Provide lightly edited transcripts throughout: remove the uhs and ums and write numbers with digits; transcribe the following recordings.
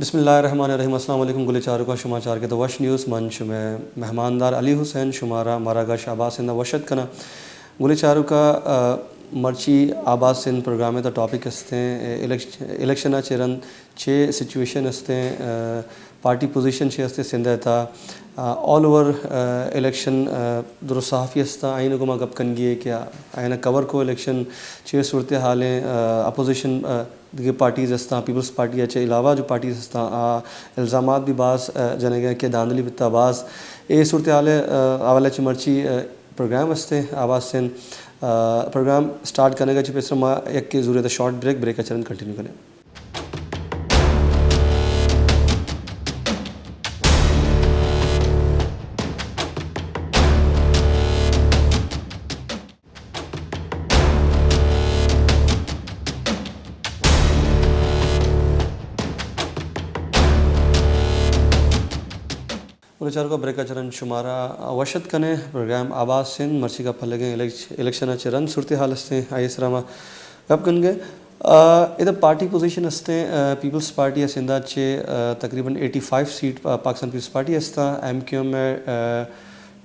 बिस्मिल्लाहिर्रहमानिर्रहीम। अस्सलाम वालेकुम। गुले चारुका शुमाचार के तो वश न्यूज़ मंच में मेहमानदार अली हुसैन शुमारा मारागा शाबाज सिंध वशत कना गुले चारुका मर्ची आबाद सिंध प्रोग्राम में तो टॉपिक हस्ते इलेक्शन चेरन चे सिचुएशन हस्ते पार्टी पोजीशन चे हस्ते सिंध था ऑल ओवर इलेक्शन दुरुसाफ़ी हस्ता आइन को मगब कनगी क्या आइन कवर को इलेक्शन चे सूरत हालें अपोजिशन दिगे पार्टीज़ हस्ता पीपल्स पार्टी अच्छे अलावा जो पार्टीज़ हस्ता इल्ज़ामात भी बास जने गए के दांदली बिता बास ये सूरत हाल आवाले च मर्ची प्रोग्राम हस्ते आवाज़ से प्रोग्राम स्टार्ट करने का चिपे समा एक की ज़रूरत है शॉर्ट ब्रेक का चरण कंटिन्यू करें। चार का ब्रेक का चरण शुमारा वशत कने प्रोग्राम आवाज़ सिंध मर्ची का फलगे इलेक्शन चरण सूरत हाल हस्ते आई सरामा कब कन गए इधर पार्टी पोजीशन हस्ते पीपल्स पार्टी सिंधा चे तकरीबन 85 सीट पाकिस्तान पीपल्स पार्टी हस्ता MQM में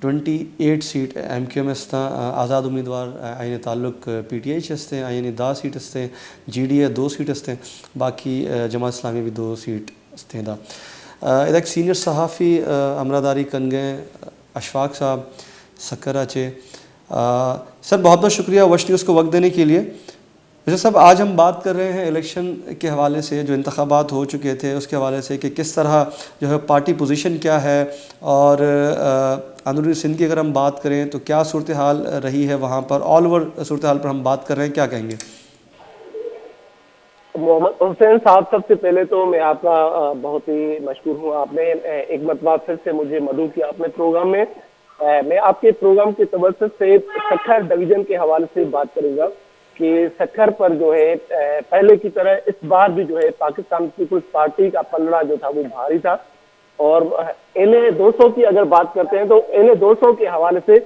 28 सीट MQM हस्ता आज़ाद उम्मीदवार आइन ताल्लुक PTI हस्ते आइन 10 सीट हस्ते GDA 2 सीट हस्ते बाकी जमात इस्लामी भी 2 सीट हस्ते दा इधर एक सीनियर सहाफ़ी अमरादारी कन गए अशफाक साहब सक्कर आचे सर बहुत बहुत शुक्रिया वश न्यूज़ को वक्त देने के लिए। वैसे सब आज हम बात कर रहे हैं इलेक्शन के हवाले से जो इंतखाबात हो चुके थे उसके हवाले से कि किस तरह जो है पार्टी पोजीशन क्या है और अंदरूनी सिंध की अगर हम बात करें तो क्या सूरत हाल रही है वहाँ पर ऑल ओवर सूरत हाल पर हम बात कर रहे हैं, क्या कहेंगे? मोहम्मद हुसैन साहब, सबसे पहले तो मैं आपका बहुत ही मशहूर हूँ। आपने एक मरतबा फिर से मुझे मदऊ किया अपने प्रोग्राम में। मैं आपके प्रोग्राम के तवज्जुह से सक्खर डिवीजन के हवाले से बात करूँगा कि सक्खर पर जो है पहले की तरह इस बार भी जो है पाकिस्तान पीपल्स पार्टी का पलड़ा जो था वो भारी था। और NA 200 की अगर बात करते हैं तो NA 200 के हवाले से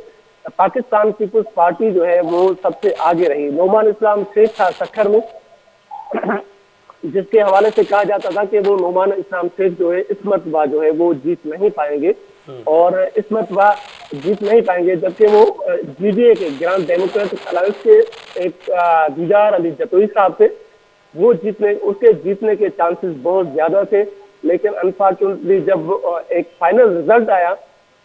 पाकिस्तान पीपल्स पार्टी जो है वो सबसे आगे रही। नोमान इस्लाम शेख था सक्खर में, जिसके हवाले से कहा जाता था कि वो नोमान इस्लाम शेख जो है इस मरतबा जो है वो जीत नहीं पाएंगे और इस मरतबा जीत नहीं पाएंगे, जबकि वो GDA के ग्रांड डेमोक्रेटिक अलायंस के एक दीदार अली जतोई साहब थे, वो उसके जीतने के चांसेस बहुत ज्यादा थे। लेकिन अनफॉर्चुनेटली जब एक फाइनल रिजल्ट आया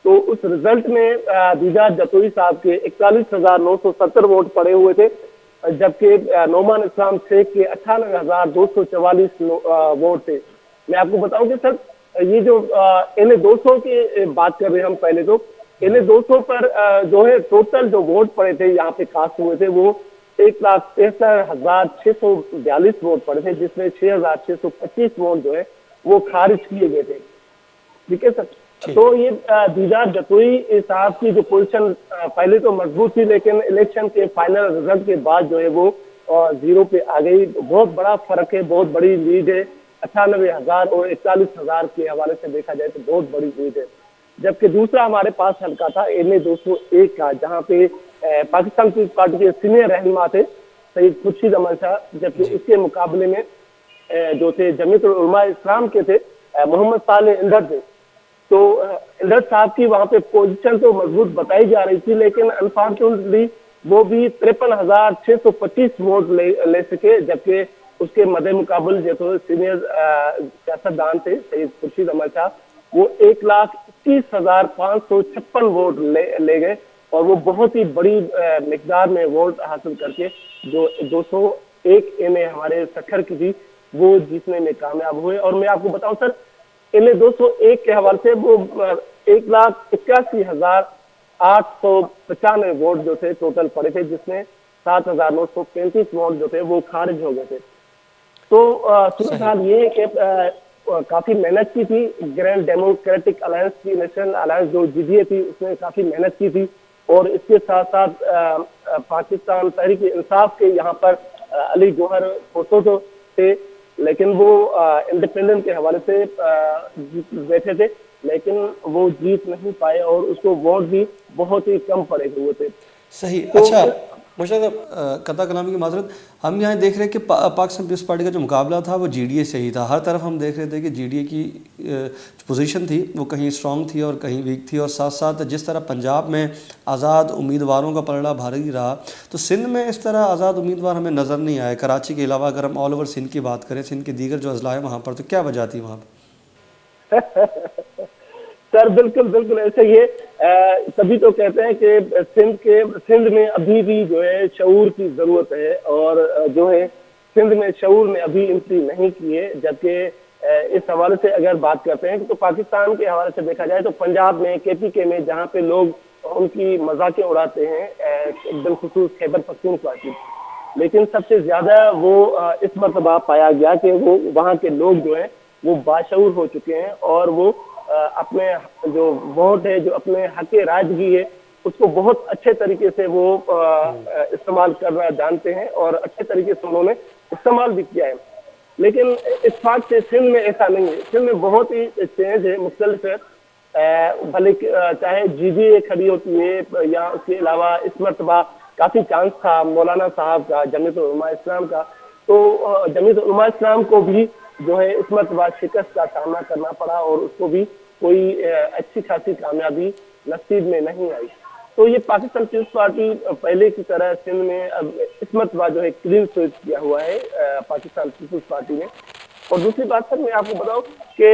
तो उस रिजल्ट में दीदार जतोई साहब के 41,970 वोट पड़े हुए थे, जबकि नोमान इस्लाम शेख के 98,244 वोट थे। मैं आपको बताऊं कि सर ये जो NA 200 की बात कर रहे हैं हम, पहले तो NA 200 पर जो है टोटल जो वोट पड़े थे यहाँ पे कास्ट हुए थे वो 1,63,642 वोट पड़े थे, जिसमें 6,625 वोट जो है वो खारिज किए गए थे। ठीक है सर। तो ये दीदार जतोई साहब की जो पोजीशन पहले तो मजबूत थी, लेकिन इलेक्शन के फाइनल रिजल्ट के बाद जो है वो 0 पे आ गई। बहुत बड़ा फर्क है, बहुत बड़ी लीड है। 98,000 और 41,000 के हवाले से देखा जाए तो बहुत बड़ी लीड है। जबकि दूसरा हमारे पास हल्का था NA 201 का, जहाँ पे पाकिस्तान पीपल्स पार्टी के सीनियर रहनुमा थे सईद खुर्शीद अहमद शाह, जबकि उसके मुकाबले में जो थे जमीयत उलमा इस्लाम के थे मोहम्मद सालेह इंदर थे। तो इंदर साहब की वहां पे पोजीशन तो मजबूत बताई जा रही थी, लेकिन अनफॉर्चुनेटली वो भी 53,625 वोट ले सके, जबकि उसके मदे मुकाबल जो तो सीनियर सियासतदान थे सईद खुर्शीद अहमद शाह, वो 1,21,556 वोट ले गए और वो बहुत ही बड़ी मिकदार में वोट हासिल करके जो 201 NA हमारे सक्खर की थी वो जीतने में कामयाब हुए। और मैं आपको बताऊं सर, NA 201 के हवाले से वो 1,81,895 वोट जो थे टोटल पड़े थे, जिसमें 7,935 वोट जो थे वो खारिज हो गए थे। तो सूरत हाल ये है कि काफी मेहनत की थी ग्रैंड डेमोक्रेटिक अलायंस की, नेशनल अलायंस जो GDA थी उसने काफी मेहनत की थी। और इसके साथ साथ पाकिस्तान तहरीक इंसाफ के यहाँ पर अली गौहर फोटो तो थे, लेकिन वो इंडिपेंडेंट के हवाले से बैठे थे, लेकिन वो जीत नहीं पाए और उसको वोट भी बहुत ही कम पड़े हुए थे। सही। अच्छा मुशर्रफ कता कलामी की माजरत, हम यहाँ देख रहे हैं कि पाकिस्तान पीपल्स पार्टी का जो मुकाबला था वो जीडीए से ही था। हर तरफ हम देख रहे थे कि जीडीए की पोजीशन थी वो कहीं स्ट्रॉन्ग थी और कहीं वीक थी, और साथ साथ जिस तरह पंजाब में आज़ाद उम्मीदवारों का पलड़ा भारी रहा, तो सिंध में इस तरह आज़ाद उम्मीदवार हमें नज़र नहीं आए। कराची के अलावा अगर हम ऑल ओवर सिंध की बात करें, सिंध के दीगर जो अजला है वहाँ पर, तो क्या वजह थी वहाँ पर? सर बिल्कुल बिल्कुल ऐसे ही है। तभी तो कहते हैं कि सिंध में अभी भी जो है शऊर की जरूरत है, और जो है सिंध में शऊर ने अभी एंट्री नहीं की है। जबकि इस हवाले से अगर बात करते हैं तो पाकिस्तान के हवाले से देखा जाए तो पंजाब में, केपीके में, जहाँ पे लोग उनकी मजाकें उड़ाते हैं बिलखुसूस खैबर पख्तूनख्वा की, लेकिन सबसे ज्यादा वो इस मरतबा पाया गया कि वो वहाँ के लोग जो है वो बाशऊर हो चुके हैं, और वो अपने जो वोट है, जो अपने हक राजगी है, उसको बहुत अच्छे तरीके से वो इस्तेमाल करना जानते हैं, और अच्छे तरीके से उन्होंने इस्तेमाल भी किया है। लेकिन इत्तेफाक से सिंध में ऐसा नहीं है। सिंध में बहुत ही चेंज है, मुख्तलिफ है। भले चाहे जीडीए खड़ी होती है या उसके अलावा इस मरतबा काफी चांस था मौलाना साहब का, जमीयत उलमा इस्लाम का, तो जमीयत उलमा इस्लाम को भी जो है इस मरतबा शिकस्त का सामना करना पड़ा, और उसको भी कोई अच्छी खासी कामयाबी नसीब में नहीं आई। तो ये पाकिस्तान पीपल्स पार्टी पहले की तरह सिंध में अब इस मरतबा जो है क्लीन स्वीप किया हुआ है पाकिस्तान पीपल्स पार्टी ने। और दूसरी बात सर मैं आपको बताऊं कि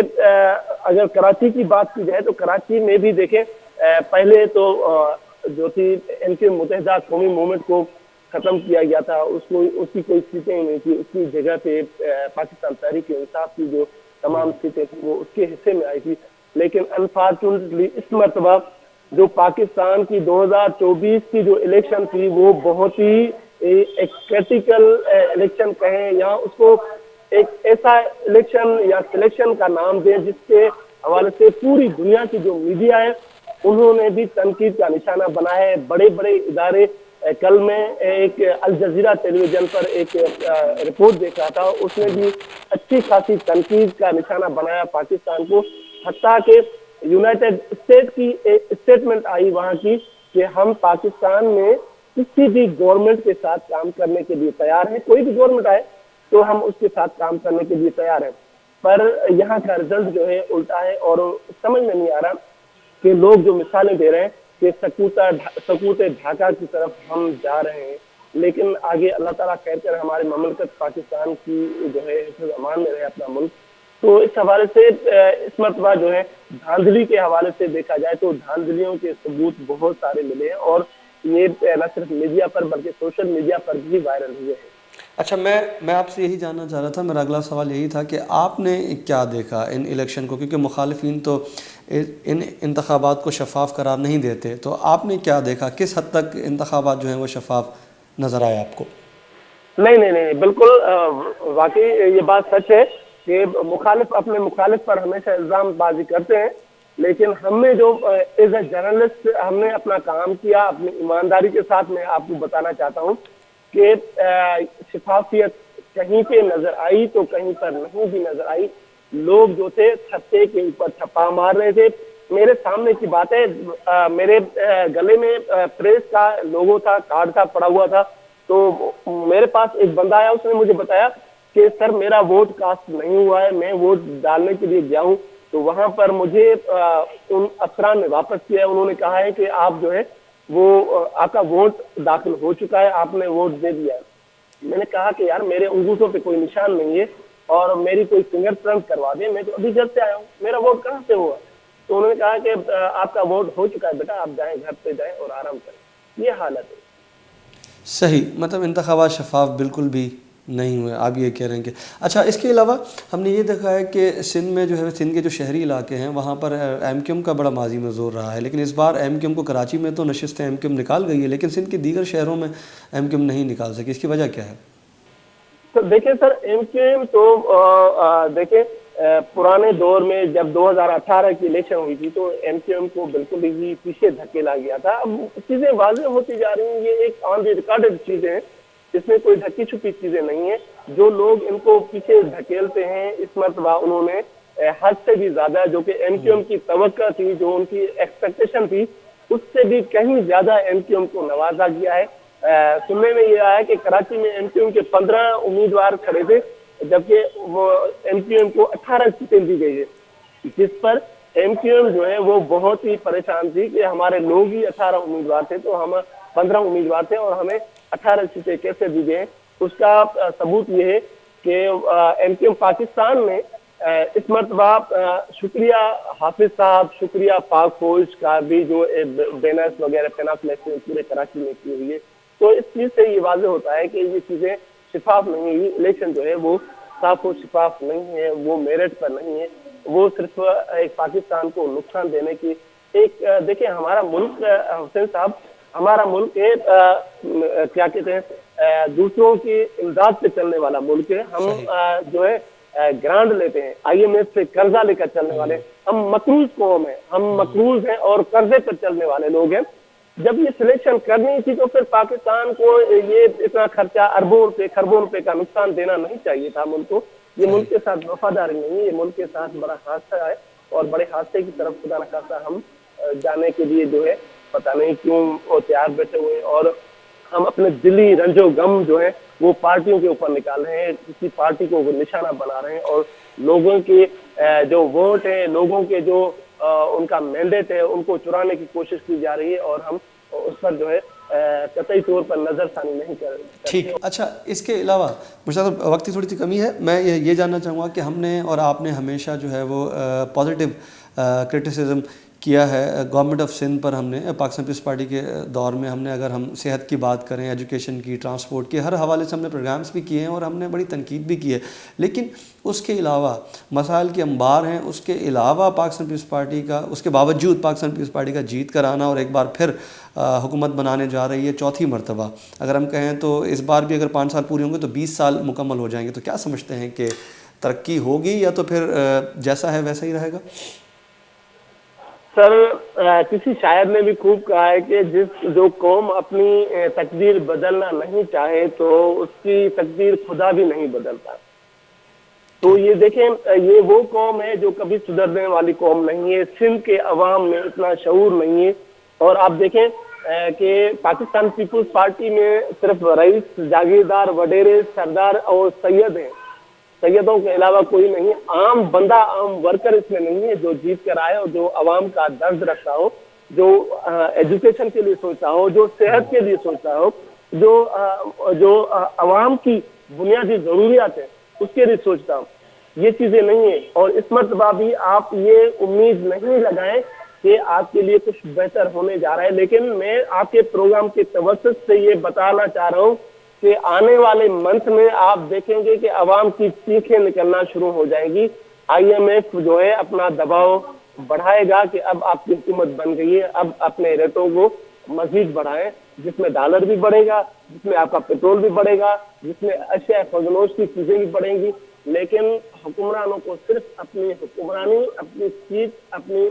अगर कराची की बात की जाए तो कराची में भी देखें, पहले तो जो थी इनके मुत्तहिदा कौमी मूवमेंट को खत्म किया गया था, उसको उसकी कोई सीटें नहीं थी। उसकी जगह पे पाकिस्तान तहरीक इंसाफ की जो तमाम सीटें थी वो उसके हिस्से में आई थी। लेकिन अनफॉर्चुनेटली इस मरतबा जो पाकिस्तान की 2024 की जो इलेक्शन थी वो बहुत ही एक क्रिटिकल इलेक्शन कहें, या उसको एक ऐसा इलेक्शन या सिलेक्शन का नाम दें जिसके हवाले से पूरी दुनिया की जो मीडिया है उन्होंने भी तनकीद का निशाना बनाया है। बड़े बड़े इदारे, कल मैं एक अल जजीरा टेलीविजन पर एक रिपोर्ट देख रहा था, उसने भी अच्छी खासी तनकीद का निशाना बनाया पाकिस्तान को। हत्ता के यूनाइटेड स्टेट की एक स्टेटमेंट आई वहां की कि हम पाकिस्तान में किसी भी गवर्नमेंट के साथ काम करने के लिए तैयार हैं, कोई भी गवर्नमेंट आए तो हम उसके साथ काम करने के लिए तैयार हैं। पर यहाँ का रिजल्ट जो है उल्टा है, और समझ में नहीं आ रहा कि लोग जो मिसालें दे रहे हैं कि सकूत ढाका की तरफ हम जा रहे हैं, लेकिन आगे अल्लाह ताला खैर कर हमारे ममलकत पाकिस्तान की जो है अमान में रहे अपना मुल्क। तो इस हवाले से इस मरतबा जो है धांधली के हवाले से देखा जाए तो धांधलियों के सबूत बहुत सारे मिले हैं, और ये न सिर्फ मीडिया पर बल्कि सोशल मीडिया पर भी वायरल हुए हैं। अच्छा, मैं आपसे यही जानना चाह रहा था, मेरा अगला सवाल यही था कि आपने क्या देखा इन इलेक्शन को, क्योंकि मुखालिफिन तो इन इंतखाबात को शफाफ करार नहीं देते, तो आपने क्या देखा, किस हद तक इंतखाबात जो हैं वो शफाफ नज़र आए आपको? नहीं, बिल्कुल वाकई ये बात सच है कि मुखालिफ अपने मुखालिफ पर हमेशा इल्ज़ाम बाजी करते हैं, लेकिन हमने जो एज ए जर्नलिस्ट हमने अपना काम किया अपनी ईमानदारी के साथ। मैं आपको बताना चाहता हूँ कि शफाफियत कहीं पे नजर आई तो कहीं पर नहीं भी नजर आई। लोग जो थे छत्ते के ऊपर छप्पा मार रहे थे। मेरे सामने की बात है, मेरे गले में प्रेस का लोगो था, कार्ड था, पड़ा हुआ था। तो मेरे पास एक बंदा आया, उसने मुझे बताया कि सर मेरा वोट कास्ट नहीं हुआ है, मैं वोट डालने के लिए गया हूँ। तो वहां पर मुझे उन अफसरान ने वापस किया है। उन्होंने कहा है कि आप जो है वो आपका वोट दाखिल हो चुका है, आपने वोट दे दिया है। मैंने कहा कि यार मेरे अंगूठों पे कोई निशान नहीं है और मेरी कोई फिंगरप्रिंट करवा दे, मैं तो अभी घर से आया हूँ, मेरा वोट कहाँ से हुआ? तो उन्होंने कहा कि आपका वोट हो चुका है बेटा, आप जाएं घर पे जाएं और आराम करें। ये हालत है। सही, मतलब इंतखाबात शफाफ बिल्कुल भी नहीं हुए, आप ये कह रहे हैं कि अच्छा। इसके अलावा हमने ये देखा है कि सिंध में जो है, सिंध के जो शहरी इलाके हैं वहाँ पर एमक्यूएम का बड़ा माजी में जोर रहा है, लेकिन इस बार एमक्यूएम को कराची में तो नशिस्तें एमक्यूएम निकाल गई है, लेकिन सिंध के दीगर शहरों में एमक्यूएम नहीं निकाल सकी। इसकी वजह क्या है? तो देखिए सर, एमक्यूएम तो देखिए पुराने दौर में जब 2018 की इलेक्शन हुई थी तो एमक्यूएम को बिल्कुल ही पीछे धकेला गया था। अब चीजें वाज़ेह होती जा रही हैं, ये एक ऑन द रिकॉर्डेड चीजें हैं, इसमें कोई ढकी छुपी चीजें नहीं है। जो लोग इनको पीछे धकेलते हैं, इस मरतबा उन्होंने हद से भी ज्यादा, जो कि एमक्यूएम की तवक्को थी, जो उनकी एक्सपेक्टेशन थी, उससे भी कहीं ज्यादा एमक्यूएम को नवाजा गया है। सुनने में ये आया है कि कराची में एमक्यूएम के 15 उम्मीदवार खड़े थे, जबकि वो एमक्यूएम को 18 सीटें दी गई है, जिस पर एमक्यूएम जो है वो बहुत ही परेशान थी कि हमारे लोग ही 18 उम्मीदवार थे, तो हम 15 उम्मीदवार थे और हमें 18 सीटें कैसे दी गई। उसका सबूत ये है कि एमक्यूएम पाकिस्तान ने इस मरतबा शुक्रिया हाफिज साहब, शुक्रिया पाक फौज का भी जो बैनर्स वगैरह पेनाफ्लेक्स पूरे कराची में की हुई है। तो इस चीज से ये वाजह होता है कि ये चीजें शिफाफ नहीं हुई। इलेक्शन जो है वो साफ और शिफाफ नहीं है, वो मेरिट पर नहीं है, वो सिर्फ एक पाकिस्तान को नुकसान देने की एक देखिए हमारा मुल्क हुसैन साहब, हमारा मुल्क एक क्या कहते हैं दूसरों की इमदाद पे चलने वाला मुल्क है। हम जो है ग्रांट लेते हैं, IMF से कर्जा लेकर चलने वाले, हम मकरूज कौम है, हम मकरूज हैं और कर्जे पर चलने वाले लोग हैं। जब ये सिलेक्शन करनी थी तो फिर पाकिस्तान को ये इतना खर्चा अरबों रुपए खरबों रुपए का नुकसान देना नहीं चाहिए था मुल्क को। ये मुल्क के साथ वफादारी नहीं है, ये मुल्क के साथ बड़ा हादसा है और बड़े हादसे की तरफ खुदा न खासा हम जाने के लिए जो है पता नहीं क्यों वो तैयार बैठे हुए हैं और हम अपने दिली रंजो गम जो है वो पार्टियों के ऊपर निकाल रहे हैं, किसी पार्टी को वो निशाना बना रहे हैं और लोगों के जो वोट है, लोगों के जो उनका मैंडेट है, उनको चुराने की कोशिश की जा रही है और हम उस पर जो है कतई तौर पर नजरसानी नहीं कर। ठीक, अच्छा, इसके अलावा मुझे तो वक्त की थोड़ी सी कमी है, मैं ये जानना चाहूँगा कि हमने और आपने हमेशा जो है वो पॉजिटिव क्रिटिसिज्म किया है गवर्नमेंट ऑफ सिंध पर। हमने पाकिस्तान पीपल्स पार्टी के दौर में हमने, अगर हम सेहत की बात करें, एजुकेशन की, ट्रांसपोर्ट की, हर हवाले से हमने प्रोग्राम्स भी किए हैं और हमने बड़ी तनकीद भी की है। लेकिन उसके अलावा मसाइल के अंबार हैं, उसके अलावा पाकिस्तान पीपल्स पार्टी का, उसके बावजूद पाकिस्तान पीपल्स पार्टी का जीत कर आना और एक बार फिर हुकूमत बनाने जा रही है चौथी मरतबा। अगर हम कहें तो इस बार भी अगर 5 साल पूरे होंगे तो 20 साल मुकम्मल हो जाएंगे। तो क्या समझते हैं कि तरक्की होगी या तो फिर जैसा है वैसा ही रहेगा? सर, किसी शायर ने भी खूब कहा है कि जो कौम अपनी तकदीर बदलना नहीं चाहे तो उसकी तकदीर खुदा भी नहीं बदलता। तो ये देखें, ये वो कौम है जो कभी सुधरने वाली कौम नहीं है। सिंध के अवाम में इतना शऊर नहीं है। और आप देखें कि पाकिस्तान पीपुल्स पार्टी में सिर्फ रईस, जागीरदार, वडेरे, सरदार और सैयद हैं। सैयदों के अलावा कोई नहीं। आम बंदा, आम वर्कर इसमें नहीं है जो जीत कर आए और जो अवाम का दर्द रखता हो, जो एजुकेशन के लिए सोचता हो, जो सेहत के लिए सोचता हो, जो अवाम की बुनियादी जरूरियात है उसके लिए सोचता हो। ये चीजें नहीं है। और इस मरतबा भी आप ये उम्मीद नहीं लगाएं कि आपके लिए कुछ बेहतर होने जा रहा है। लेकिन मैं आपके प्रोग्राम के तवज्जुह से ये बताना चाह रहा हूँ कि आने वाले मंथ में आप देखेंगे कि अवाम की चीखें निकलना शुरू हो जाएगी। IMF जो है अपना दबाव बढ़ाएगा कि अब आपकी हुकूमत बन गई है, अब अपने रेटों को मजीद बढ़ाएं, जिसमें डॉलर भी बढ़ेगा, जिसमें आपका पेट्रोल भी बढ़ेगा, जिसमें अशिया फजलोश की चीजें भी बढ़ेंगी। लेकिन हुक्मरानों को सिर्फ अपनी हुक्मरानी, अपनी सीट, अपनी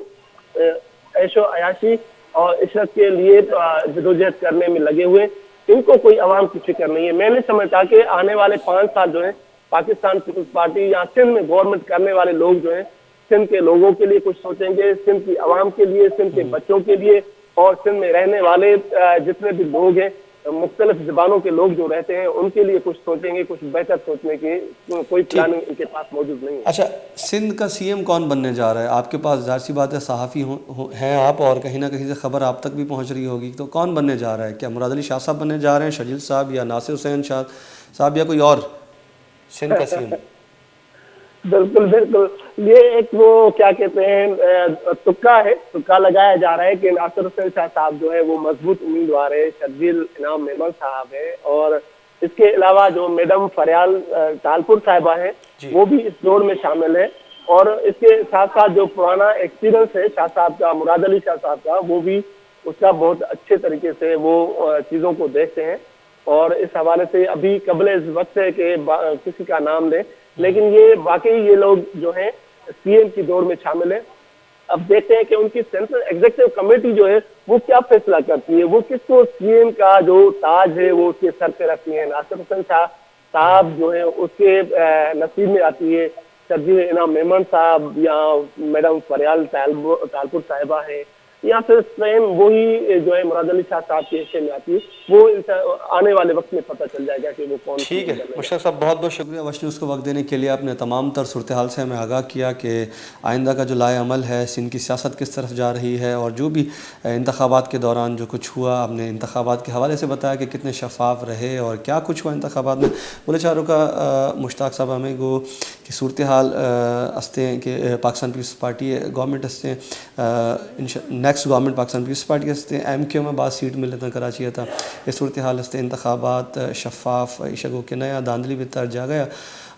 ऐशो अयाशी और इशरत के लिए जदोजहद करने में लगे हुए, इनको कोई अवाम की फिक्र नहीं है। मैं नहीं समझता कि आने वाले 5 साल जो है पाकिस्तान पीपल्स पार्टी या सिंध में गवर्नमेंट करने वाले लोग जो है सिंध के लोगों के लिए कुछ सोचेंगे, सिंध की अवाम के लिए, सिंध के बच्चों के लिए और सिंध में रहने वाले जितने भी लोग हैं, मुख्तलिफ ज़बानों के लोग जो रहते हैं, उनके लिए कुछ सोचेंगे। कुछ बेहतर सोचने की कोई प्लानिंग इनके पास मौजूद नहीं है। अच्छा, सिंध का CM कौन बनने जा रहा है? आपके पास जाहिर सी बात है सहाफ़ी हैं आप और कहीं ना कहीं से खबर आप तक भी पहुंच रही होगी, तो कौन बनने जा रहा है? क्या मुराद अली शाह साहब बनने जा रहे हैं, शजील साहब या नासिर हुसैन शाह साहब या कोई और सिंध का CM? बिल्कुल बिल्कुल, ये एक वो क्या कहते हैं तुक्का है, तुक्का लगाया जा रहा है कि नासिर हुसैन शाह साहब जो है वो मजबूत उम्मीदवार है, शर्जील इनाम मेमन साहब है और इसके अलावा जो मैडम फरियाल तालपुर साहिबा है वो भी इस दौड़ में शामिल है। और इसके साथ साथ जो पुराना एक्सपीरियंस है शाह साहब का, मुराद अली शाह साहब का, वो भी उसका बहुत अच्छे तरीके से वो चीज़ों को देखते हैं। और इस हवाले से अभी कबले इस वक्त है कि किसी का नाम लें, लेकिन ये वाकई ये लोग जो हैं CM की दौड़ में शामिल है। अब देखते हैं कि उनकी सेंट्रल एग्जीक्यूटिव कमेटी जो है वो क्या फैसला करती है, वो किसको CM का जो ताज है वो उसके सर पे रखती है। नासिर हुसैन शाह साहब जो है उसके नसीब में आती है शर्जील इनाम मेमन साहब या मैडम फरियाल तालपुर साहिबा है या फिर स्वयं वही जो है मुराद अली शाह साहब के हिस्से में आती है, वो आने वाले वक्त में पता चल जाएगा कि वो कौन सी ठीक है बनेगा। मुश्ताक साहब, बहुत बहुत शुक्रिया वश न्यूज़ को वक्त देने के लिए। आपने तमाम तर सूरत हाल से हमें आगाह किया कि आइंदा का जो लाए अमल है, सिंध की सियासत किस तरफ जा रही है, और जो भी इंतखाबात के दौरान जो कुछ हुआ, आपने इंतखाबात के हवाले से बताया कि कितने शफाफ रहे और क्या कुछ हुआ इंतखाबात में। बोले चारों का मुश्ताक साहब हमें गो कि सूरत हाल हस्ते हैं कि पाकिस्तान पीपल्स पार्टी गवर्नमेंट हस्ते next government Pakistan Peoples Party हस्ते MQ में बाद सीट मिले था कराची था। ये सूरत हाल हस्ते इंतखाबात शफाफ इशगो के नया धांधली भी तर जा गया।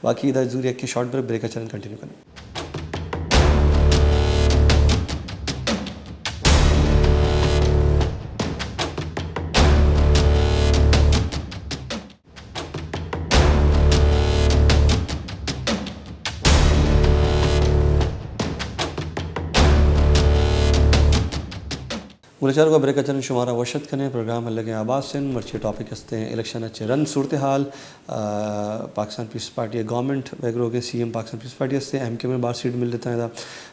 बाकी इधर जरूरी एक शॉर्ट ब्रेक का चलन कंटिन्यू करें। मुलचार को ब्रेक चलन शुमारा वशत कने प्रोग्राम लगे आबाद सिंह मर्ची टॉपिक हस्ते हैं इलेक्शन अच्छे रन सूरत हाल पाकिस्तान पीपल्स पार्टी गवर्नमेंट वगैरह के CM पाकिस्तान पीपल्स पार्टी हस्ते MQ में बार सीट मिल लेता है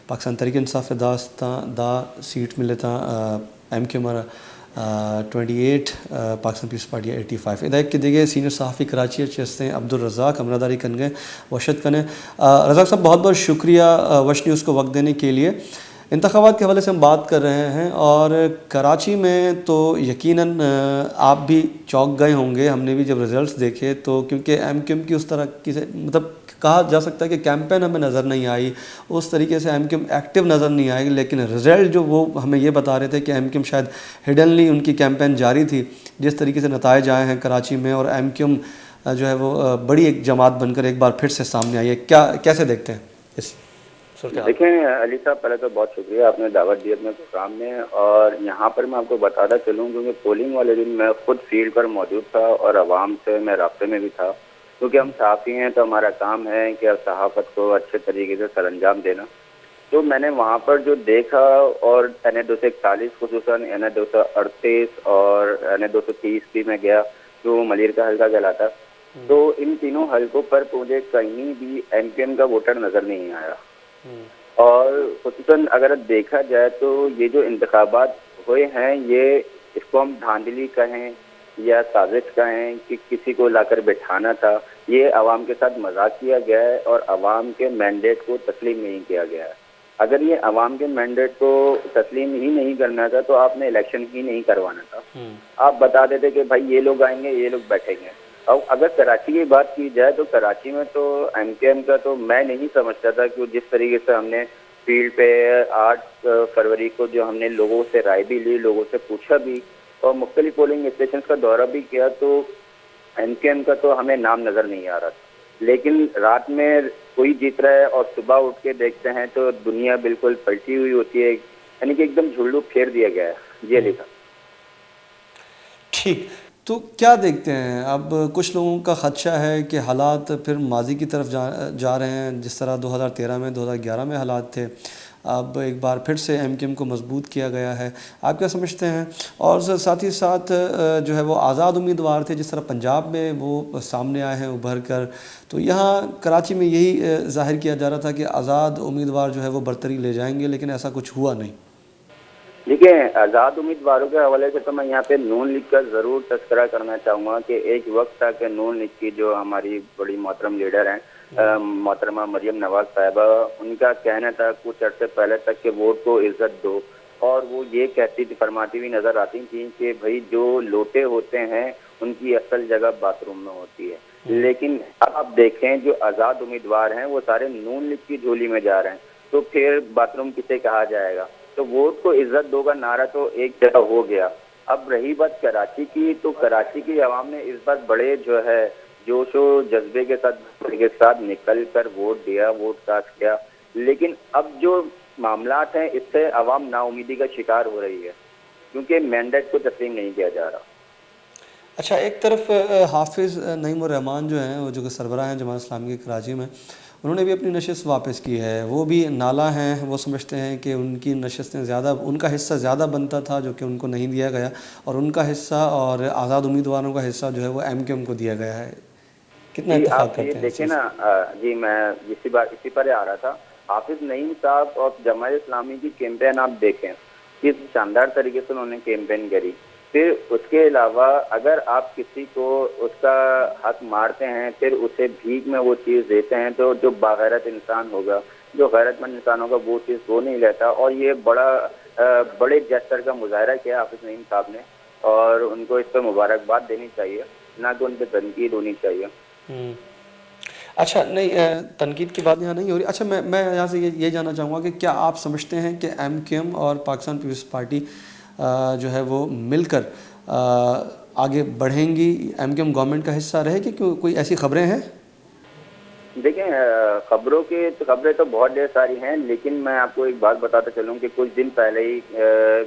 पाकिस्तान तरीक इंसाफ दास्ता दा सीट मिल लेता MQ में 28 पाकिस्तान पीपल्स पार्टी 85 इधर के दिगे सीनियर सहाफ़ी कराची हस्ते हैं अब्दुल रज़ाक अमरादारी कन गए वशत कने। रज़ाक साहब बहुत बहुत शुक्रिया वश न्यूज़ को वक्त देने के लिए। इंतखाबात के हवाले से हम बात कर रहे हैं और कराची में तो यकीनन आप भी चौंक गए होंगे, हमने भी जब रिज़ल्ट्स देखे तो, क्योंकि MQ की उस तरह की से मतलब कहा जा सकता है कि कैंपेन हमें नज़र नहीं आई, उस तरीके से MQ एक्टिव नज़र नहीं आई, लेकिन रिज़ल्ट जो वो हमें ये बता रहे थे कि MQ शायद हिडनली उनकी कैंपेन जारी थी। जिस तरीके से नताइज आए हैं कराची में और MQ जो है वो बड़ी एक जमात बनकर एक बार फिर से सामने आई है, क्या कैसे देखते हैं इस? देखें अली साहब, पहले तो बहुत शुक्रिया, आपने दावत दी अपने प्रोग्राम में। और यहाँ पर मैं आपको बताता चलूँ क्योंकि पोलिंग वाले दिन मैं खुद फील्ड पर मौजूद था और आवाम से मैं रास्ते में भी था, क्योंकि हम सहाफ़ी हैं तो हमारा काम है कि सहाफ़त को अच्छे तरीके से सरअंजाम देना। तो मैंने वहाँ पर जो देखा, और NA 241 खुसूसन NA 238 और NA 230 भी मैं गया जो मलिर का हल्का कहलाता, तो इन तीनों हल्कों पर मुझे कहीं भी MQM का वोटर नज़र नहीं आया। और खुसूसन अगर देखा जाए तो ये जो इंतखाबात हुए हैं, ये इसको हम धांधली कहें या साजिश कहें कि किसी को लाकर बैठाना था, ये आवाम के साथ मजाक किया गया है और आवाम के मैंडेट को तस्लीम नहीं किया गया है। अगर ये आवाम के मैंडेट को तस्लीम ही नहीं करना था तो आपने इलेक्शन ही नहीं करवाना था। आप बता देते कि भाई ये लोग आएंगे, ये लोग बैठेंगे। अब अगर कराची की बात की जाए तो कराची में तो MQM का तो मैं नहीं समझता था कि जिस तरीके से हमने फील्ड पे 8 फरवरी को जो हमने लोगों से राय भी ली, लोगों से पूछा भी और मुख्तलिफ पोलिंग स्टेशन का दौरा भी किया, तो MQM का तो हमें नाम नज़र नहीं आ रहा था। लेकिन रात में कोई जीत रहा है और सुबह उठ के देखते हैं तो दुनिया बिल्कुल पलटी हुई होती है, यानी कि एकदम झुल्लू फेर दिया गया है। ये लिखा। ठीक, तो क्या देखते हैं अब? कुछ लोगों का ख़दशा है कि हालात फिर माजी की तरफ जा रहे हैं, जिस तरह 2013 में 2011 में हालात थे, अब एक बार फिर से MQM को मजबूत किया गया है। आप क्या समझते हैं? और साथ ही साथ जो है वो आज़ाद उम्मीदवार थे, जिस तरह पंजाब में वो सामने आए हैं उभर कर, तो यहाँ कराची में यही जाहिर किया जा रहा था कि आज़ाद उम्मीदवार जो है वो बरतरी ले जाएंगे, लेकिन ऐसा कुछ हुआ नहीं। देखिए, आज़ाद उम्मीदवारों के हवाले से तो मैं यहाँ पे नून लीग का ज़रूर तस्करा करना चाहूँगा कि एक वक्त था कि नून लीग की जो हमारी बड़ी मोहतरम लीडर हैं मोहतरमा मरियम नवाज साहिबा, उनका कहना था कुछ अर्से पहले तक कि वोट को इज्जत दो, और वो ये कहती थी, फरमाती हुई नज़र आती थी कि भाई जो लोटे होते हैं उनकी असल जगह बाथरूम में होती है। लेकिन अब आप देखें जो आज़ाद उम्मीदवार हैं वो सारे नून लीग की झोली में जा रहे हैं, तो फिर बाथरूम किसे कहा जाएगा? तो वोट को इज्जत दो का नारा तो एक जगह हो गया। अब रही बात कराची की, तो कराची की आवाम ने इस बार बड़े जो है जोश और जज्बे के साथ निकल कर वोट दिया, वोट कास्ट किया। लेकिन अब जो मामलात हैं इससे आवाम नाउमीदी का शिकार हो रही है, क्योंकि मैंडेट को तस्लीम नहीं किया जा रहा। अच्छा, एक तरफ हाफिज़ नईम उर रहमान जो हैं, वो जो कि सरबराह हैं जमात इस्लामी के कराची में, उन्होंने भी अपनी नशिस्त वापस की है। वो भी नाला हैं, वो समझते हैं कि उनकी नशिस्तें ज़्यादा, उनका हिस्सा ज़्यादा बनता था जो कि उनको नहीं दिया गया, और उनका हिस्सा और आज़ाद उम्मीदवारों का हिस्सा जो है वो MQM को दिया गया है। कितना इत्तेफाक करते हैं? देखिए ना जी, मैं इसी पर आ रहा था। हाफिज नईम साहब और जमात इस्लामी की कैंपेन आप देखें किस शानदार तरीके से उन्होंने कैंपेन करी। फिर उसके अलावा अगर आप किसी को उसका हक मारते हैं, फिर उसे भीख में वो चीज़ देते हैं, तो जो बागैरत इंसान होगा, जो गैरतमंद इंसान होगा, वो चीज़ वो नहीं लेता। और ये बड़े जेस्चर का मुजाहरा किया हाफिज नईम साहब ने, और उनको इस पर मुबारकबाद देनी चाहिए, ना कि उन पर तनकीद होनी चाहिए। हम्म। अच्छा, नहीं, तनकीद की बात यहाँ नहीं हो रही। अच्छा, मैं यहाँ से ये जानना चाहूँगा कि क्या आप समझते हैं कि एमक्यूएम और पाकिस्तान पीपल्स पार्टी जो है वो मिलकर आगे बढ़ेंगी, एमक्यूएम गवर्नमेंट का हिस्सा रहेगी? कोई ऐसी खबरें हैं? देखें, खबरें तो बहुत ढेर सारी हैं, लेकिन मैं आपको एक बात बताता चलूं कि कुछ दिन पहले ही,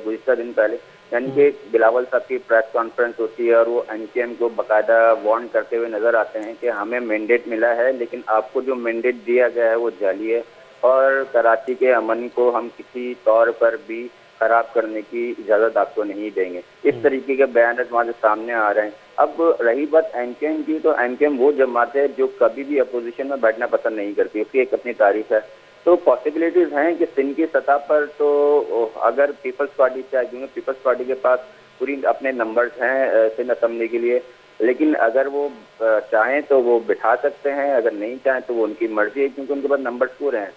गुज़िश्ता दिन पहले, यानी कि बिलावल साहब की प्रेस कॉन्फ्रेंस होती है और वो एनकेएम को बाकायदा वार्न करते हुए नजर आते हैं कि हमें मैंडेट मिला है, लेकिन आपको जो मैंडेट दिया गया है वो जाली है, और कराची के अमन को हम किसी तौर पर भी खराब करने की इजाज़त आपको नहीं देंगे। इस तरीके के बयान हमारे सामने आ रहे हैं। अब रही बात एमकेएम की, तो एमकेएम वो जमात है जो कभी भी अपोजिशन में बैठना पसंद नहीं करती, उसकी एक अपनी तारीफ है। तो पॉसिबिलिटीज हैं कि सिंध की सतह पर तो अगर पीपल्स पार्टी चाहे, क्योंकि पीपल्स पार्टी के पास पूरी अपने नंबर्स हैं सिंध असम्बली के लिए, लेकिन अगर वो चाहें तो वो बिठा सकते हैं, अगर नहीं चाहें तो वो उनकी मर्जी है, क्योंकि उनके पास नंबर्स पूरे हैं।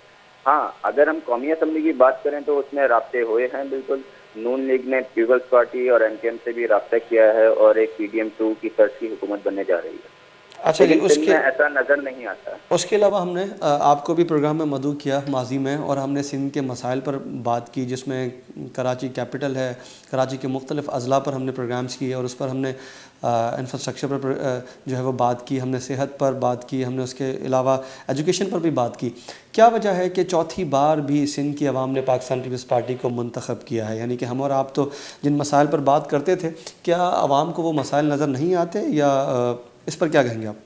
हाँ, अगर हम कौमी असम्बली की बात करें तो उसमें राब्ते हुए हैं बिल्कुल। नून लीग ने पीपल्स पार्टी और एमकेएम से भी राब्ता किया है और एक PDM-2 की सर्च की हुकूमत बनने जा रही है। अच्छा जी, लेकिन में ऐसा नजर नहीं आता। उसके अलावा हमने आपको भी प्रोग्राम में मदऊ किया माजी में, और हमने सिंध के मसाइल पर बात की, जिसमें कराची कैपिटल है, कराची के मुख्तलिफ अजला पर हमने प्रोग्राम्स किए, और उस पर हमने इंफ्रास्ट्रक्चर पर जो है वो बात की, हमने सेहत पर बात की, हमने उसके अलावा एजुकेशन पर भी बात की। क्या वजह है कि चौथी बार भी सिंध की आवाम ने पाकिस्तान पीपल्स पार्टी को मुंतखब किया है? यानी कि हम और आप तो जिन मसाइल पर बात करते थे, क्या आवाम को वो मसाइल नज़र नहीं आते, या इस पर क्या कहेंगे आप?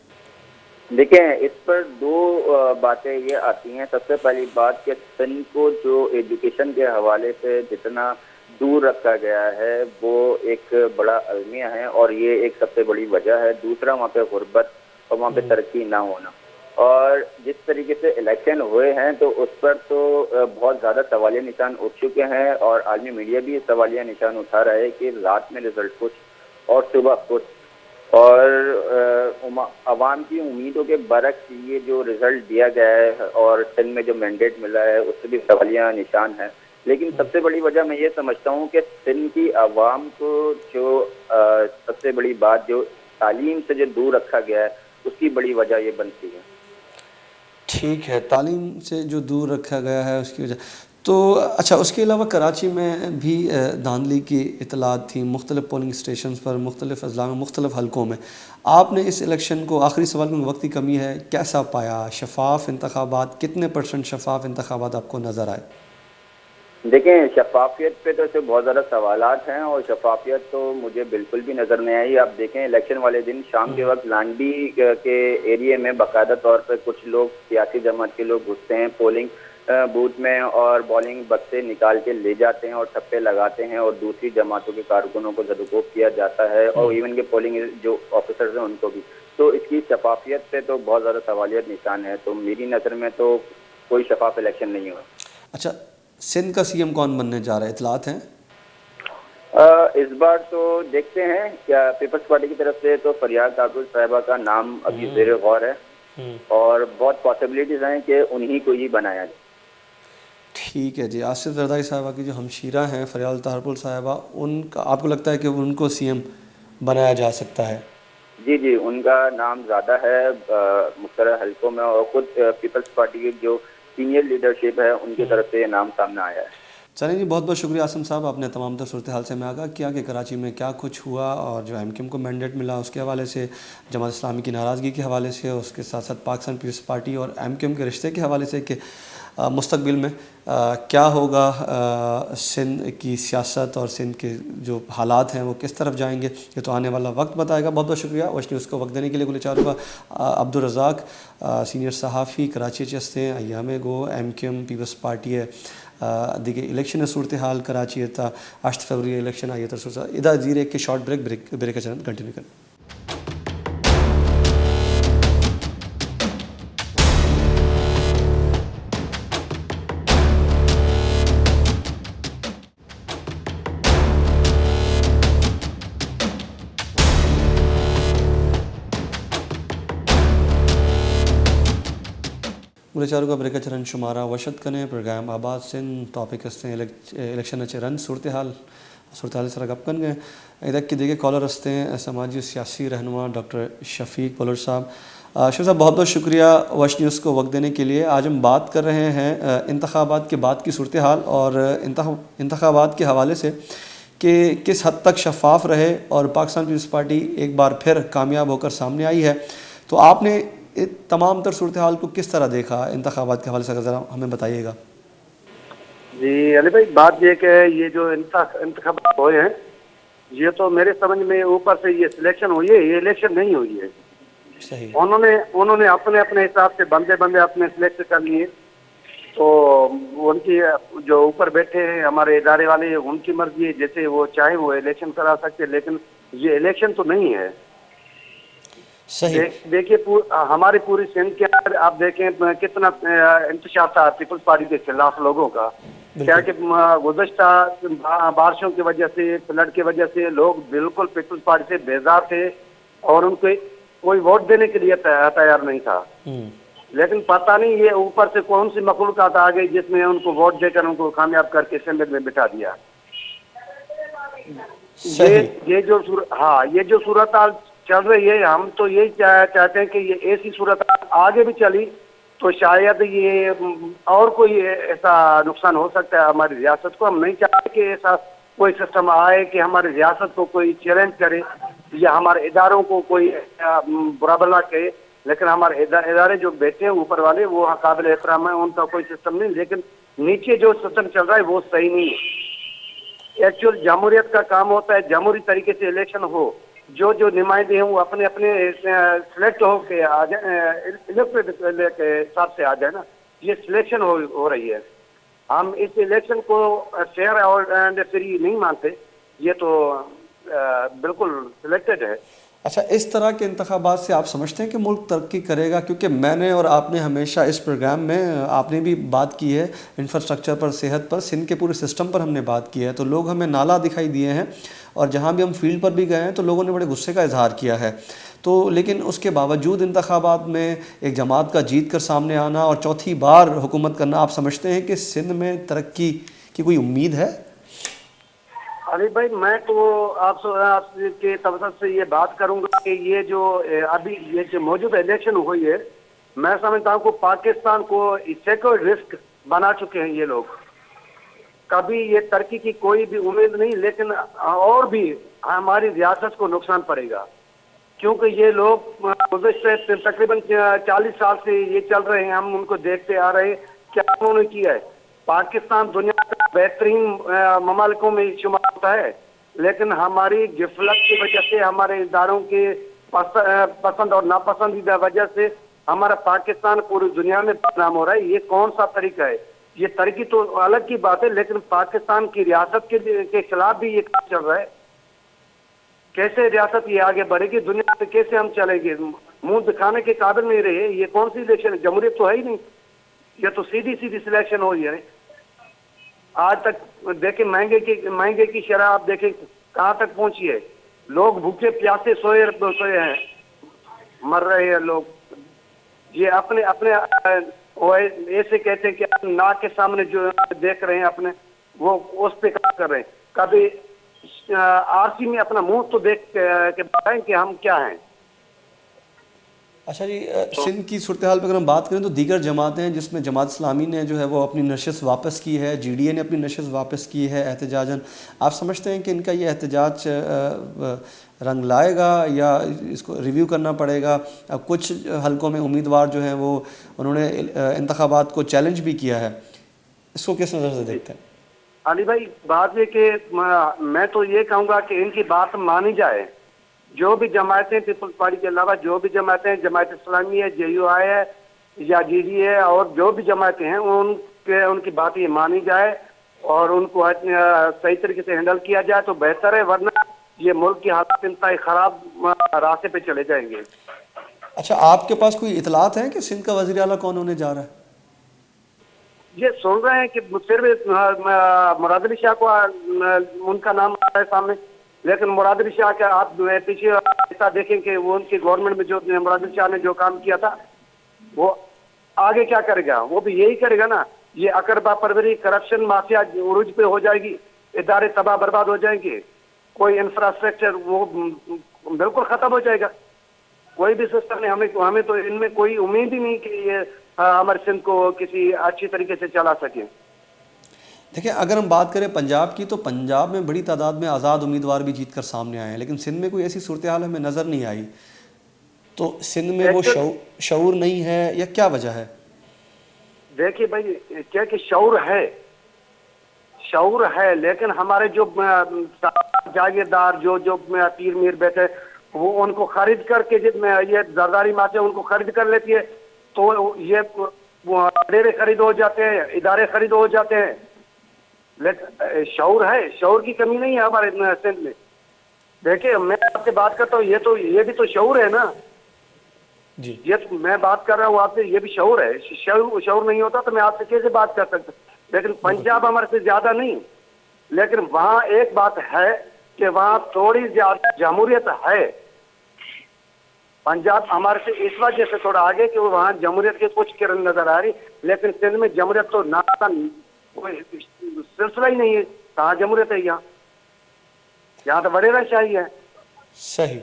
देखें, इस पर दो बातें ये आती हैं। सबसे पहली बात कि सिंध को जो एजुकेशन के हवाले से जितना दूर रखा गया है वो एक बड़ा अलमिया है, और ये एक सबसे बड़ी वजह है। दूसरा, वहाँ पे गुर्बत और वहाँ पे तरक्की ना होना। और जिस तरीके से इलेक्शन हुए हैं तो उस पर तो बहुत ज़्यादा सवालिया निशान उठ चुके हैं, और आलमी मीडिया भी सवालिया निशान उठा रहा है कि रात में रिजल्ट कुछ और सुबह कुछ, और अवाम की उम्मीदों के बरक्स ये जो रिजल्ट दिया गया है और सिंध में जो मैंडेट मिला है उससे भी सवालिया निशान है। लेकिन सबसे बड़ी वजह मैं ये समझता हूँ कि सिंध की आवाम को जो सबसे बड़ी बात जो तालीम से जो दूर रखा गया है उसकी बड़ी वजह ये बनती है। ठीक है, तालीम से जो दूर रखा गया है उसकी वजह। तो अच्छा, उसके अलावा कराची में भी धांधली की इतलात थी मुख्तलिफ पोलिंग स्टेशन पर, मुख्तलिफ अजला में, मुख्तलिफ हलकों में। आपने इस इलेक्शन को, आखिरी सवाल में वक्त की कमी है, कैसा पाया? शफाफ इंतखाबात, कितने % शफाफ इंतखाबात आपको नज़र आए? देखें, शफाफियत पे तो ऐसे बहुत ज़्यादा सवालात हैं, और शफाफियत तो मुझे बिल्कुल भी नज़र नहीं आई। आप देखें, इलेक्शन वाले दिन शाम के वक्त लांडी के एरिया में बाकायदा तौर पर कुछ लोग, सियासी जमात के लोग घुसते हैं पोलिंग बूथ में, और बॉलिंग बक्से निकाल के ले जाते हैं और ठप्पे लगाते हैं, और दूसरी जमातों के कारकुनों को सदुकोप किया जाता है, और इवन के पोलिंग जो ऑफिसर्स हैं उनको भी। तो इसकी शफाफियत पे तो बहुत ज़्यादा सवालियत निशान है। तो मेरी नज़र में तो कोई शफाफ इलेक्शन नहीं हुआ। अच्छा, सिंध का CM कौन बनने जा रहा है, इतलात हैं? इस बार तो देखते हैं। क्या पीपल्स पार्टी की तरफ से तो फरियाद काकुल साहिबा का नाम अभी ज़ेर गौर है, और बहुत पॉसिबिलिटीज हैं कि उन्हीं को ही बनाया जाए। ठीक है जी। आसिफ जरदारी साहबा की जो हमशीरा हैं फरियाद ताहरपुर साहिबा, उनका आपको लगता है कि उनको CM बनाया जा सकता है? जी जी, उनका नाम ज़्यादा है मुख्तलिफ हल्कों में, और खुद पीपल्स पार्टी की जो सीनियर लीडरशिप है उनकी तरफ से ये नाम सामने आया है। चलिए जी, बहुत बहुत शुक्रिया आसिम साहब, आपने तमाम तर सूरत हाल से हमें आगाह किया कि कराची में क्या कुछ हुआ, और जो एमकेएम को मैंडेट मिला उसके हवाले से, जमात इस्लामी की नाराज़गी के हवाले से, उसके साथ साथ पाकिस्तान पीपल्स पार्टी और एमकेएम के रिश्ते के हवाले से कि मुस्तकबिल में क्या होगा, सिंध की सियासत और सिंध के जो हालात हैं वो किस तरफ जाएंगे, ये तो आने वाला वक्त बताएगा। बहुत बहुत शुक्रिया वश न्यूज़ को वक्त देने के लिए। गुलचार हुआ अब्दुल रज़ाक, सीनियर सहाफ़ी, कराची चस्ते अयाम गो एमकेएम पीपल्स पार्टी है दिखे इलेक्शन सूरत हाल कराची था 8 फरवरी इलेक्शन आई था। इदा जीरे के शॉर्ट ब्रेक चरण कंटिन्यू करें। मुरेचारू का ब्रेक चरण शुमारा वशद कने प्रोग्राम आबाद सिंध टॉपिक हस्ते इलेक्शन रन सूरत हाल सर गपकन गए इधर की देखे कॉलर हस्ते समाजी सियासी रहनुमा डॉक्टर शफीक पोलर साहब। शफीक साहब बहुत बहुत शुक्रिया वश न्यूज़ को वक्त देने के लिए। आज हम बात कर रहे हैं इंतखाबात के बाद की सूरत हाल और इंतखाबात के हवाले से कि किस हद तक शफाफ रहे और पाकिस्तान पीपल्स पार्टी एक बार फिर कामयाब होकर सामने आई है। तो आपने तमाम तर सूरत हाल को किस तरह देखा इंतखाबात के हवाले से, ज़रा हमें बताइएगा। जी अली भाई, बात ये कि ये जो इंतखाबात हुए हैं ये तो मेरे समझ में ऊपर से ये सिलेक्शन हुई है, ये इलेक्शन नहीं हुई है। सही। उन्होंने अपने अपने हिसाब से बंदे अपने सिलेक्ट कर लिए, तो उनकी जो ऊपर बैठे हैं हमारे इदारे वाले उनकी मर्जी है, जैसे वो चाहे वो इलेक्शन करा सकते, लेकिन ये इलेक्शन तो नहीं है। सही। देखिए हमारी पूरी सिंध के अंदर आप देखें कितना इंतशार था पीपल्स पार्टी के खिलाफ लोगों का। क्या कि गुज़श्ता बारिशों की वजह से, फ्लड की वजह से लोग बिल्कुल पीपल्स पार्टी से बेजार थे और उनको कोई वोट देने के लिए तैयार नहीं था। लेकिन पता नहीं ये ऊपर से कौन सी मखलूक़ात आ गई जिसमें उनको वोट देकर उनको कामयाब करके असेंबली में बिठा दिया। ये जो सूरत हाल चल रही है, हम तो यही चाहते हैं कि ये ऐसी सूरत आगे भी चली तो शायद ये और कोई ऐसा नुकसान हो सकता है हमारी रियासत को। हम नहीं चाहते कि ऐसा कोई सिस्टम आए कि हमारी रियासत को कोई चैलेंज करे या हमारे इदारों को कोई बुरा भला कहे, लेकिन हमारे इदारे जो बैठे हैं ऊपर वाले वो काबिल एहतराम है, उनका कोई सिस्टम नहीं। लेकिन नीचे जो सिस्टम चल रहा है वो सही नहीं है। एक्चुअल जमहूरियत का काम होता है जमहूरी तरीके से इलेक्शन हो, जो नुमाइंदे हैं वो अपने अपने सिलेक्ट हो के आ जाए, इलेक्टेड के हिसाब से आ जाए ना। ये सिलेक्शन हो रही है, हम इस इलेक्शन को फेयर और फ्री नहीं मानते, ये तो बिल्कुल सिलेक्टेड है। अच्छा, इस तरह के इंतखाबात से आप समझते हैं कि मुल्क तरक्की करेगा? क्योंकि मैंने और आपने हमेशा इस प्रोग्राम में आपने भी बात की है इंफ्रास्ट्रक्चर पर, सेहत पर, सिंध के पूरे सिस्टम पर हमने बात की है, तो लोग हमें नाला दिखाई दिए हैं और जहाँ भी हम फील्ड पर भी गए हैं तो लोगों ने बड़े गुस्से का इजहार किया है। तो लेकिन उसके बावजूद इंतखाबात में एक जमात का जीत कर सामने आना और चौथी बार हुकूमत करना, आप समझते हैं कि सिंध में तरक्की की कोई उम्मीद है? अरे भाई, मैं तो आपके तवज्जो से ये बात करूंगा कि ये जो अभी ये जो मौजूदा इलेक्शन हुई है, मैं समझता हूँ कि पाकिस्तान को सेक्योर रिस्क बना चुके हैं ये लोग। कभी ये तरक्की की कोई भी उम्मीद नहीं, लेकिन और भी हमारी रियासत को नुकसान पड़ेगा, क्योंकि ये लोग गुज़श्ते तकरीबन 40 साल से ये चल रहे हैं, हम उनको देखते आ रहे हैं क्या उन्होंने किया है। पाकिस्तान दुनिया का बेहतरीन ममालिकों में शुमार होता है, लेकिन हमारी गिफलत की वजह से, हमारे इदारों के पसंद और नापसंदीदा वजह से हमारा पाकिस्तान पूरी दुनिया में बदनाम हो रहा है। ये कौन सा तरीका है? ये तरक्की तो अलग की बात है, लेकिन पाकिस्तान की रियासत के खिलाफ भी ये काम चल रहा है। कैसे रियासत ये आगे बढ़ेगी, दुनिया से कैसे हम चलेंगे? मुंह दिखाने के काबिल नहीं रहे। ये कौन सी इलेक्शन है? जमहूरियत तो है ही नहीं, ये तो सीधी सिलेक्शन हो रही है। आज तक देखें महंगे की शरह आप देखें कहाँ तक पहुंची है। लोग भूखे प्यासे सोए हैं, मर रहे हैं लोग। ये अपने ऐसे कहते हैं कि आप नाक के सामने जो देख रहे हैं अपने, वो उस पे काम कर रहे हैं। कभी आरसी में अपना मुंह तो देख के बताएं कि हम क्या हैं। अच्छा जी, सिंध की सूरत हाल पर अगर हम बात करें तो दीगर जमातें हैं जिसमें जमात इस्लामी ने जो है वो अपनी नशिस्त वापस की है, GDA ने अपनी नशिस्त वापस की है एहतजाजन। आप समझते हैं कि इनका ये एहतजाज रंग लाएगा या इसको रिव्यू करना पड़ेगा? अब कुछ हलकों में उम्मीदवार जो हैं वो उन्होंने इंतखाबात को चैलेंज भी किया है, इसको किस नज़र से देखते हैं? अली भाई, बात ये कि मैं तो ये कहूँगा कि इनकी बात मानी जाए। जो भी जमातें पीपल्स पार्टी के अलावा जो भी जमातें, जमात इस्लामी है, JUI है या GDA है और जो भी जमातें हैं, उनकी बात ये मानी जाए और उनको सही तरीके से हैंडल किया जाए तो बेहतर है, वरना ये मुल्क की हालत इंतहाई खराब रास्ते पे चले जाएंगे। अच्छा, आपके पास कोई इतलात है कि सिंध का वज़ीर आला कौन होने जा रहा है? ये सुन रहे हैं कि सिर्फ मुराद अली शाह को उनका नाम आ रहा है सामने, लेकिन मुराद अली शाह का आप पीछे ऐसा देखें कि वो उनकी गवर्नमेंट में जो मुराद अली शाह ने जो काम किया था वो आगे क्या करेगा? वो भी यही करेगा ना। ये अकरबा परवरी, करप्शन, माफिया उरूज पे हो जाएगी, इदारे तबाह बर्बाद हो जाएंगे, कोई इंफ्रास्ट्रक्चर वो बिल्कुल खत्म हो जाएगा। कोई भी सिस्टम नहीं, हमें तो इनमें कोई उम्मीद ही नहीं कि ये हमारे सिंध को किसी अच्छी तरीके से चला सके। देखिए, अगर हम बात करें पंजाब की, तो पंजाब में बड़ी तादाद में आज़ाद उम्मीदवार भी जीत कर सामने आए हैं, लेकिन सिंध में कोई ऐसी सूरत हाल हमें नज़र नहीं आई। तो सिंध में वो शऊर नहीं है या क्या वजह है? देखिए भाई, क्या कि शऊर है, लेकिन हमारे जो जागीरदार जो पीर मीर बैठे, वो उनको खरीद करके ये जरदारी माफिया उनको खरीद कर लेती है, तो ये डेरे खरीद हो जाते हैं, इदारे खरीद हो जाते हैं। लेकिन शऊर है, शऊर की कमी नहीं है हमारे सिंध में। देखिए, मैं आपसे बात करता हूँ, ये भी तो शऊर है ना जी। ये तो मैं बात कर रहा हूँ आपसे, ये भी शऊर है। शऊर नहीं होता तो मैं आपसे कैसे बात कर सकता? लेकिन पंजाब हमारे से ज्यादा नहीं, लेकिन वहाँ एक बात है कि वहाँ थोड़ी ज्यादा जमहूरियत है। पंजाब हमारे से इस वजह से थोड़ा आगे कि वहाँ जमहूरियत की कुछ किरण नजर आ रही, लेकिन सिंध में जमहूरियत तो ना कोई सिलसिला ही नहीं है। कहाँ जमहूरियत है? यहाँ तो वडेरा शाही है। सही,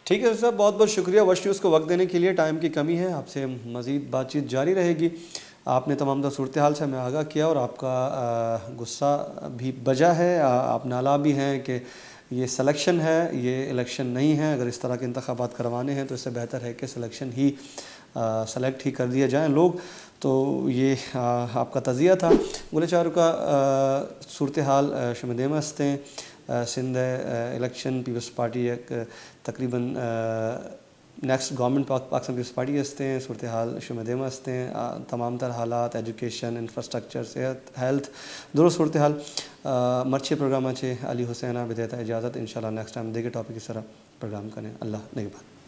ठीक है सर, बहुत बहुत शुक्रिया वश न्यूज़ को वक्त देने के लिए। टाइम की कमी है, आपसे मज़ीद बातचीत जारी रहेगी। आपने तमाम तर सूरत हाल से हमें आगाह किया और आपका गुस्सा भी बजा है, आप नाला भी हैं कि ये सिलेक्शन है, ये इलेक्शन नहीं है। अगर इस तरह के इंतखाबात करवाने हैं तो इससे बेहतर है कि सिलेक्शन ही सेलेक्ट ही कर दिया जाए लोग। तो ये आपका तज़िया था। गुले चारू का सूरत हाल शमदेम हस्ते सिंध इलेक्शन पीपल्स पार्टी एक तकरीबन next government Pakistan Peoples Party हस्ते हैं सूरत हाल शुमदेम हस्ते हैं तमाम तर हालात एजुकेशन इंफ्रास्ट्रक्चर सेहत हेल्थ दुरुस्त सूरत हाल मर्ची प्रोग्राम अली हुसैन विदेता इजाज़त इंशाल्लाह नेक्स्ट टाइम देखे टॉपिक इस तरह प्रोग्राम करें। अल्लाह निगहबान।